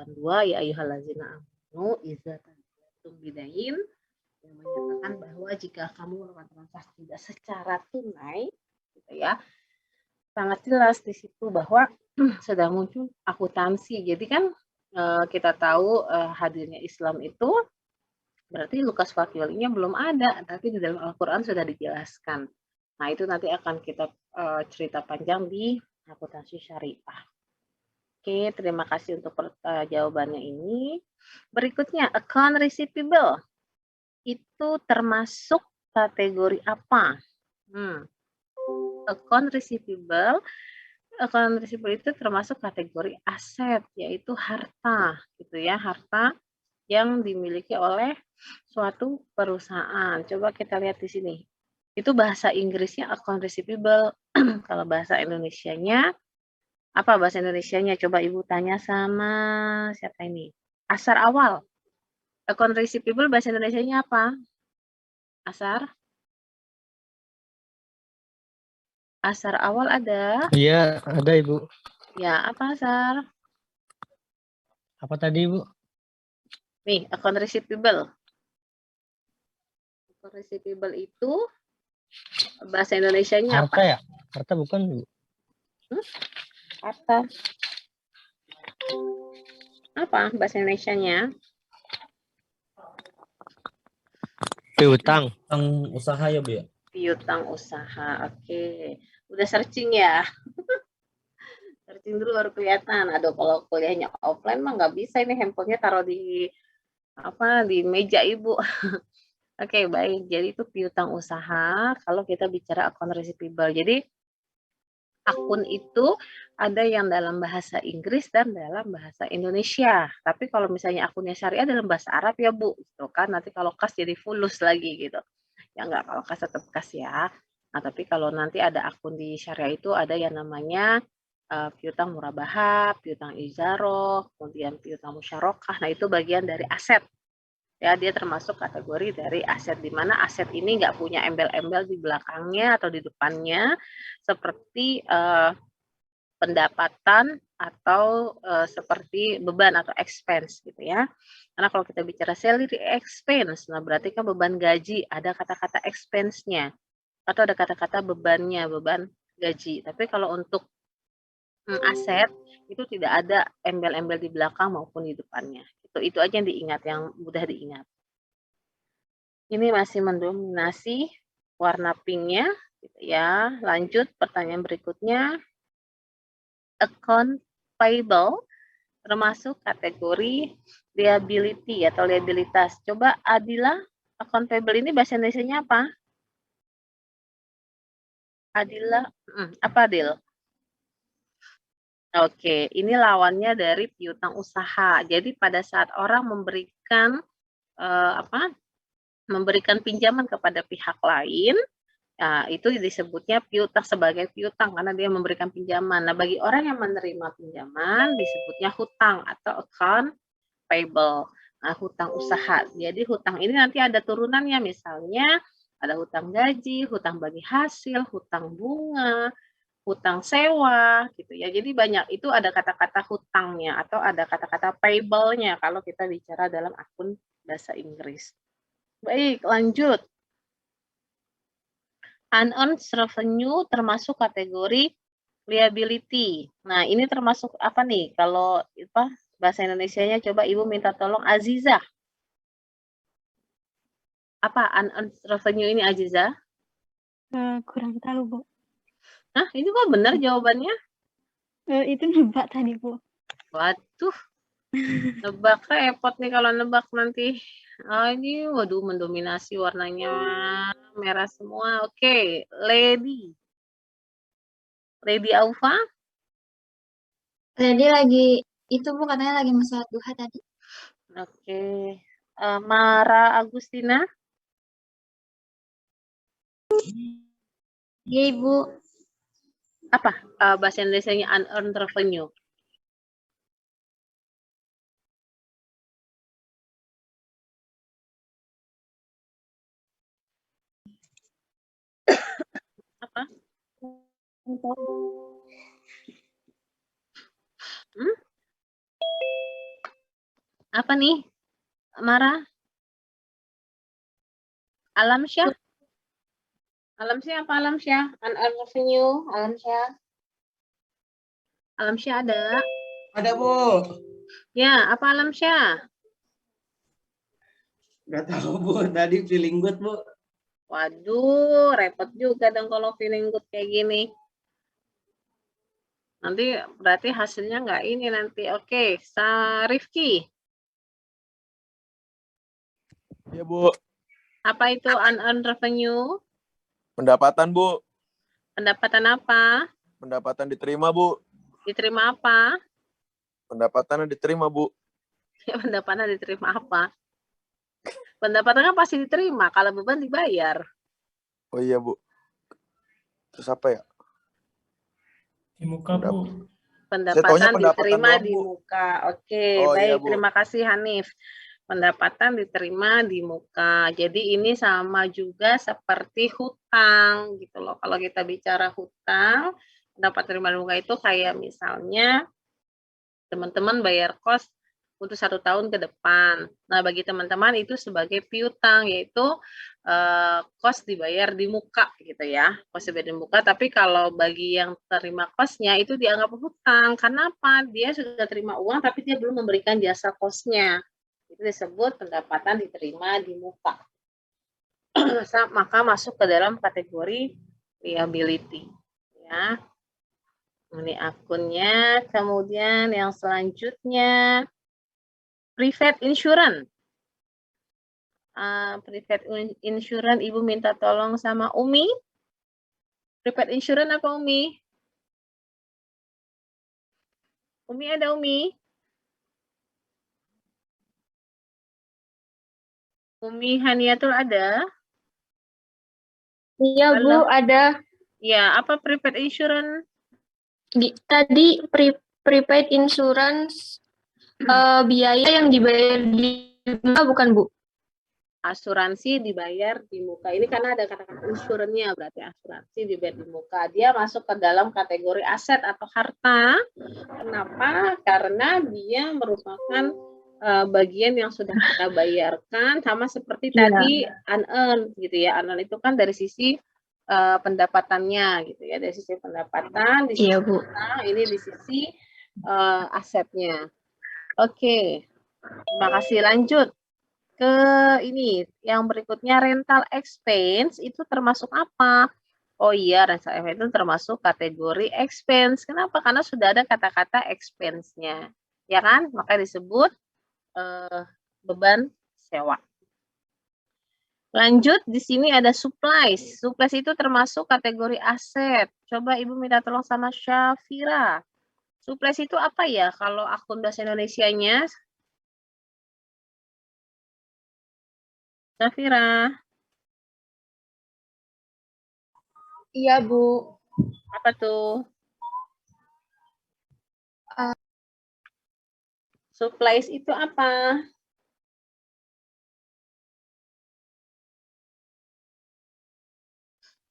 2, ya ayyuhallazina amanu idza tadayantum bidain, yang menyatakan bahwa jika kamu melakukan transaksi tidak secara tunai, gitu ya, sangat jelas di situ bahwa sedang muncul akuntansi. Jadi kan kita tahu hadirnya Islam itu berarti Lukas Fakiolinya belum ada, tapi di dalam Al-Quran sudah dijelaskan. Nah, itu nanti akan kita cerita panjang di akuntansi syariah. Oke, terima kasih untuk jawabannya ini. Berikutnya, account receivable. Itu termasuk kategori apa? Account receivable itu termasuk kategori aset, yaitu harta, gitu ya, harta yang dimiliki oleh suatu perusahaan. Coba kita lihat di sini. Itu bahasa Inggrisnya account receivable. Kalau bahasa Indonesianya, apa bahasa Indonesianya? Coba Ibu tanya sama siapa ini? Asar awal. Account receivable bahasa Indonesianya apa? Asar? Asar awal ada? Iya, ada Ibu. Ya, apa Asar? Apa tadi Ibu? Nih, account receivable. Account receivable itu bahasa Indonesianya Harta apa? ya? Harta bukan Ibu? Harta. Apa bahasa Indonesianya? Piutang. Piutang usaha ya Bu ya? Piutang usaha. Oke. Udah searching ya? Searching dulu baru kelihatan. Aduh, kalau kuliahnya offline mah nggak bisa, ini handphonenya taruh di meja Ibu. Oke, baik. Jadi itu piutang usaha kalau kita bicara account receivable. Jadi akun itu ada yang dalam bahasa Inggris dan dalam bahasa Indonesia. Tapi kalau misalnya akunnya syariah dalam bahasa Arab ya Bu, gitu kan. Nanti kalau kas jadi fulus lagi gitu. Ya enggak, kalau kas tetap kas ya. Nah, tapi kalau nanti ada akun di syariah itu ada yang namanya piutang murabahah, piutang izaroh, kemudian piutang musyarakah. Nah, itu bagian dari aset. Ya, dia termasuk kategori dari aset, di mana aset ini nggak punya embel-embel di belakangnya atau di depannya seperti pendapatan atau seperti beban atau expense gitu ya. Karena kalau kita bicara salary expense, nah berarti kan beban gaji, ada kata-kata expense-nya atau ada kata-kata bebannya, beban gaji. Tapi kalau untuk aset itu tidak ada embel-embel di belakang maupun di depannya. Itu aja yang diingat, yang mudah diingat. Ini masih mendominasi warna pinknya, gitu ya. Lanjut pertanyaan berikutnya. Account payable termasuk kategori liability atau liabilitas. Coba Adila, account payable ini bahasa Indonesianya apa? Adila, apa Adil? Oke, ini lawannya dari piutang usaha. Jadi pada saat orang memberikan pinjaman kepada pihak lain, nah, itu disebutnya piutang, sebagai piutang karena dia memberikan pinjaman. Nah, bagi orang yang menerima pinjaman disebutnya hutang atau account payable. Nah, hutang usaha. Jadi hutang ini nanti ada turunannya, misalnya ada hutang gaji, hutang bagi hasil, hutang bunga, hutang sewa, gitu ya. Jadi banyak, itu ada kata-kata hutangnya atau ada kata-kata payable-nya kalau kita bicara dalam akun bahasa Inggris. Baik, lanjut. Unearned revenue termasuk kategori liability. Nah, ini termasuk apa nih? Kalau bahasa Indonesianya coba Ibu minta tolong Aziza. Apa unearned revenue ini Aziza? Kurang tahu, Bu. Nah, ini kok benar jawabannya? Itu nebak tadi, Bu. Waduh, nebak repot nih kalau nebak nanti. Ini waduh mendominasi warnanya merah semua. Oke, Lady Aufa. Lady lagi itu Bu katanya lagi masalah duha tadi. Oke. Mara Agustina. Iya Ibu. Apa bahasa Indonesianya unearned revenue? Apa? Apa nih, Mara? Alamsyah? Alamsyah apa Alamsyah? Unearned revenue, Alamsyah? Alamsyah ada? Ada, Bu. Ya, apa Alamsyah? Nggak tahu, Bu. Tadi feeling good, Bu. Waduh, repot juga dong kalau feeling good kayak gini. Nanti berarti hasilnya nggak ini nanti. Oke, Rifki. Ya, Bu. Apa itu unearned revenue? Pendapatan, Bu. Pendapatan apa? Pendapatan diterima, Bu. Diterima apa? Pendapatan diterima, Bu. Pendapatan diterima apa? Pendapatan kan pasti diterima, kalau beban dibayar. Oh iya, Bu. Terus apa ya? Di muka, Bu. Pendapatan pendapatan diterima doang, di Bu. muka. Oke, Oh, iya, baik. Bu. Terima kasih Hanif. Pendapatan diterima di muka. Jadi ini sama juga seperti hutang gitu loh. Kalau kita bicara hutang, pendapat terima di muka itu kayak misalnya teman-teman bayar kos untuk 1 tahun ke depan. Nah, bagi teman-teman itu sebagai piutang, yaitu kos dibayar di muka gitu ya. Kos dibayar di muka, tapi kalau bagi yang terima kosnya itu dianggap hutang. Karena apa? Dia sudah terima uang tapi dia belum memberikan jasa kosnya. Itu disebut pendapatan diterima di muka. Maka masuk ke dalam kategori liability. Ya. Ini akunnya. Kemudian yang selanjutnya private insurance. Private insurance, Ibu minta tolong sama Umi. Private insurance apa Umi? Umi ada Umi? Umi Haniatul ada? Iya, Halo. Bu, ada. Ya, apa private insurance? Tadi prepaid insurance biaya yang dibayar di muka bukan, Bu? Asuransi dibayar di muka. Ini karena ada kata-kata insurance-nya, berarti asuransi dibayar di muka. Dia masuk ke dalam kategori aset atau harta. Kenapa? Karena dia merupakan bagian yang sudah kita bayarkan, sama seperti tadi unearned gitu ya. Unearned itu kan dari sisi pendapatannya gitu ya, dari sisi pendapatan, di sisi Bu. ini di sisi asetnya. Oke, terima kasih. Lanjut ke ini yang berikutnya, rental expense itu termasuk apa? Oh iya, rental expense itu termasuk kategori expense. Kenapa? Karena sudah ada kata-kata expense-nya, ya kan? Maka disebut beban sewa. Lanjut, di sini ada supplies. Supplies itu termasuk kategori aset. Coba Ibu minta tolong sama Syafira. Supplies itu apa ya kalau akun bahasa Indonesianya? Syafira. Iya, Bu. Apa tuh? Supplies itu apa?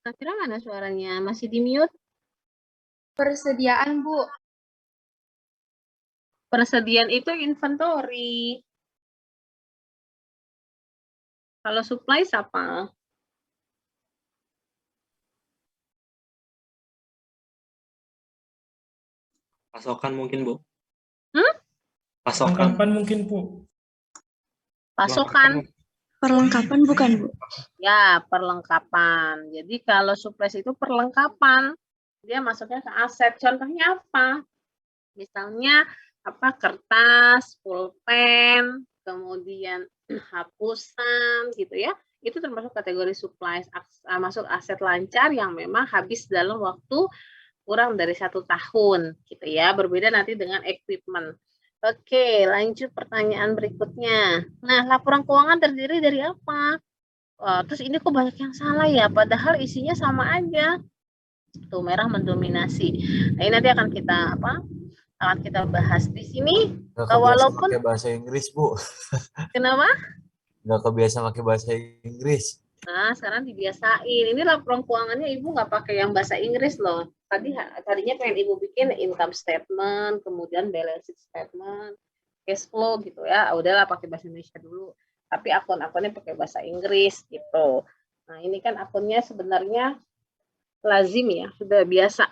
Syafira mana suaranya? Masih di mute? Persediaan, Bu. Persediaan itu inventory. Kalau supplies apa? Pasokan mungkin, Bu. Pasokan. Perlengkapan mungkin, Bu. Pasokan. Perlengkapan bukan, Bu? Ya, perlengkapan. Jadi kalau supplies itu perlengkapan. Dia masuknya ke aset. Contohnya apa? Misalnya apa, kertas, pulpen, kemudian hapusan gitu ya. Itu termasuk kategori supplies, masuk aset lancar yang memang habis dalam waktu kurang dari 1 tahun gitu ya. Berbeda nanti dengan equipment. Oke, lanjut pertanyaan berikutnya. Nah, laporan keuangan terdiri dari apa? Terus ini kok banyak yang salah ya, padahal isinya sama aja. Tuh, merah mendominasi. Nah, ini nanti akan kita bahas di sini. Walaupun pakai bahasa Inggris, Bu. Kenapa? Nggak kebiasa pakai bahasa Inggris. Nah, sekarang dibiasain. Ini laporan keuangannya Ibu nggak pakai yang bahasa Inggris loh. Tadinya pengen Ibu bikin income statement, kemudian balance sheet statement. cash flow gitu ya. Udahlah pakai bahasa Indonesia dulu. Tapi akun-akunnya pakai bahasa Inggris gitu. Nah, ini kan akunnya sebenarnya lazim ya, sudah biasa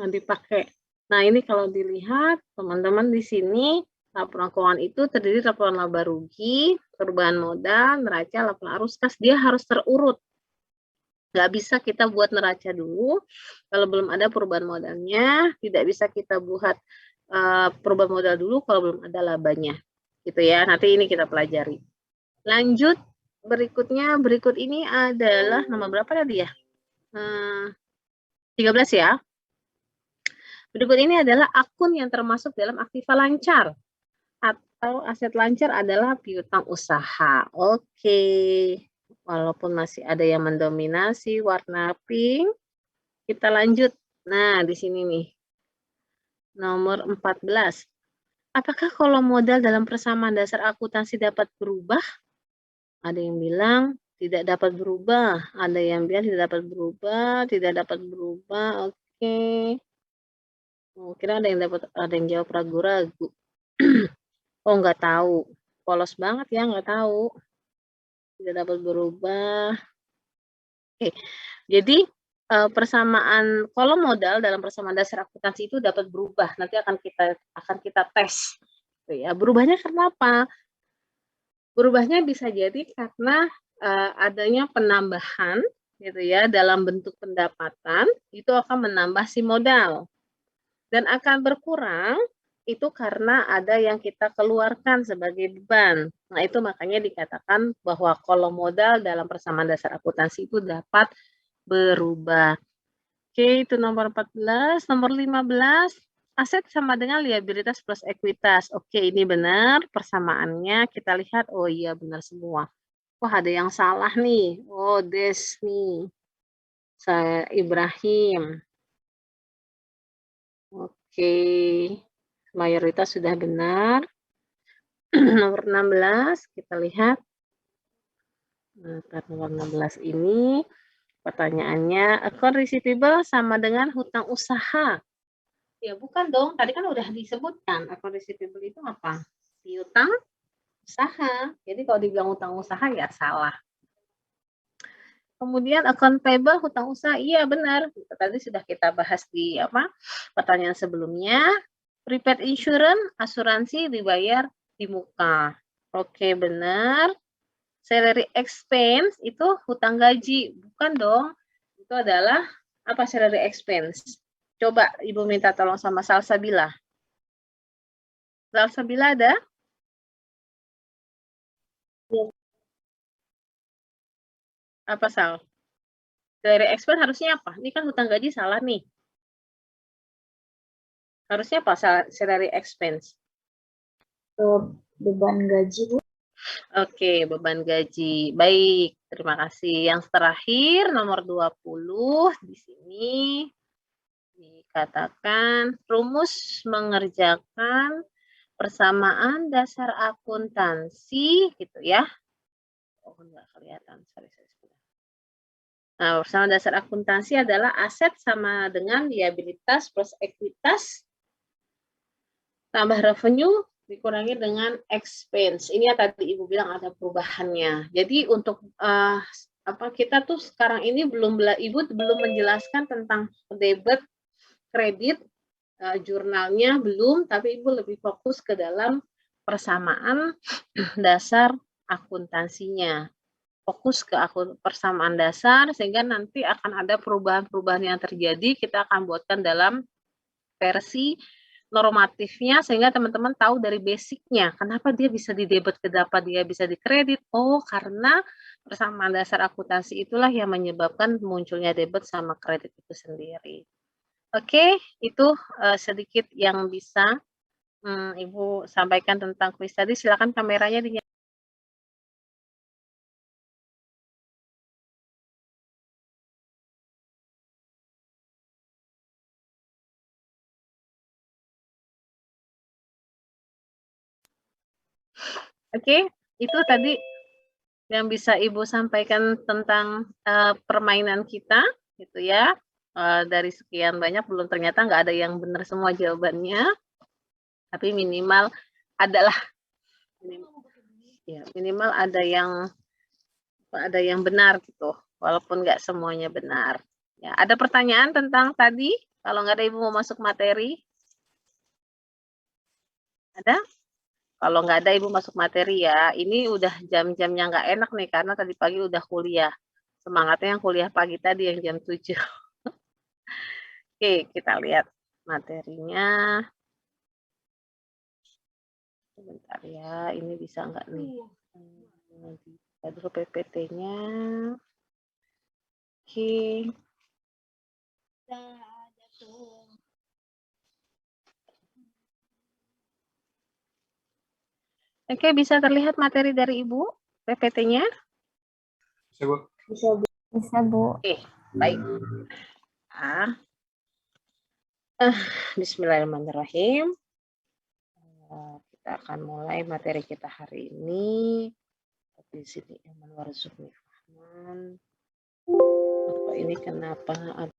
dipakai. Nah, ini kalau dilihat teman-teman di sini laporan keuangan itu terdiri laporan laba rugi, perubahan modal, neraca, laporan arus kas, dia harus terurut. Nggak bisa kita buat neraca dulu kalau belum ada perubahan modalnya, tidak bisa kita buat perubahan modal dulu kalau belum ada labanya. Gitu ya, nanti ini kita pelajari. Lanjut, berikut ini adalah nomor berapa tadi ya? 13 ya. Berikut ini adalah akun yang termasuk dalam aktiva lancar. Atau aset lancar adalah piutang usaha. Oke. Walaupun masih ada yang mendominasi warna pink, kita lanjut. Nah, di sini nih. Nomor 14. Apakah kolom modal dalam persamaan dasar akuntansi dapat berubah? Ada yang bilang tidak dapat berubah. Ada yang bilang tidak dapat berubah, tidak dapat berubah. Oke. Kira ada yang jawab ragu-ragu. Oh, nggak tahu. Polos banget ya, nggak tahu. Tidak dapat berubah. Oke. Jadi persamaan kolom modal dalam persamaan dasar akuntansi itu dapat berubah. Nanti akan kita tes. Gitu ya. Berubahnya karena apa? Berubahnya bisa jadi karena adanya penambahan gitu ya dalam bentuk pendapatan, itu akan menambah si modal. Dan akan berkurang itu karena ada yang kita keluarkan sebagai beban. Nah, itu makanya dikatakan bahwa kolom modal dalam persamaan dasar akuntansi itu dapat berubah. Oke, itu nomor 14. Nomor 15, aset sama dengan liabilitas plus ekuitas. Oke, ini benar persamaannya. Kita lihat, oh iya benar semua. Wah, ada yang salah nih. Oh, Des nih. Saya Ibrahim. Oke, mayoritas sudah benar. Nomor 16, kita lihat. Nah, nomor 16 ini pertanyaannya, account receivable sama dengan hutang usaha. Ya, bukan dong. Tadi kan udah disebutkan, account receivable itu apa? Piutang usaha. Jadi kalau dibilang hutang usaha ya salah. Kemudian account payable hutang usaha, iya benar. Tadi sudah kita bahas di pertanyaan sebelumnya. Prepaid insurance, asuransi dibayar di muka. Oke, benar. Salary expense itu hutang gaji, bukan dong. Itu adalah apa salary expense? Coba Ibu minta tolong sama Salsabila. Salsabila ada? Apa Sal? Salary expense harusnya apa? Ini kan hutang gaji salah nih. Harusnya apa salary expense? Beban gaji, Bu. Oke, beban gaji. Baik, terima kasih. Yang terakhir nomor 20 di sini dikatakan rumus mengerjakan persamaan dasar akuntansi gitu ya. Oh, enggak kelihatan. Sorry. Nah, persamaan dasar akuntansi adalah aset sama dengan liabilitas plus ekuitas tambah revenue dikurangi dengan expense. Ini ya tadi Ibu bilang ada perubahannya. Jadi untuk kita tuh sekarang ini Ibu belum menjelaskan tentang debit, kredit, jurnalnya belum, tapi Ibu lebih fokus ke dalam persamaan dasar akuntansinya. Fokus ke persamaan dasar sehingga nanti akan ada perubahan-perubahan yang terjadi, kita akan buatkan dalam versi normatifnya sehingga teman-teman tahu dari basicnya kenapa dia bisa didebit, kenapa dia bisa dikredit. Oh, karena persamaan dasar akuntansi itulah yang menyebabkan munculnya debit sama kredit itu sendiri. Oke, itu sedikit yang bisa Ibu sampaikan tentang kuis tadi. Silakan kameranya dinyalakan. Oke, itu tadi yang bisa Ibu sampaikan tentang permainan kita, gitu ya. Dari sekian banyak ternyata nggak ada yang benar semua jawabannya, tapi minimal adalah minimal ada yang benar gitu, walaupun nggak semuanya benar. Ya, ada pertanyaan tentang tadi? Kalau nggak ada Ibu mau masuk materi? Ada? Kalau nggak ada Ibu masuk materi ya. Ini udah jam-jamnya nggak enak nih, karena tadi pagi udah kuliah. Semangatnya yang kuliah pagi tadi yang jam 7. Oke, kita lihat materinya. Sebentar ya, ini bisa nggak nih? Kita dulu PPT-nya. Oke. Oke, bisa terlihat materi dari Ibu PPT-nya? Bisa, Bu. Oke, baik. Bismillahirrahmanirrahim. Kita akan mulai materi kita hari ini. Di sini Iman Warzuqni Rahman. Ini kenapa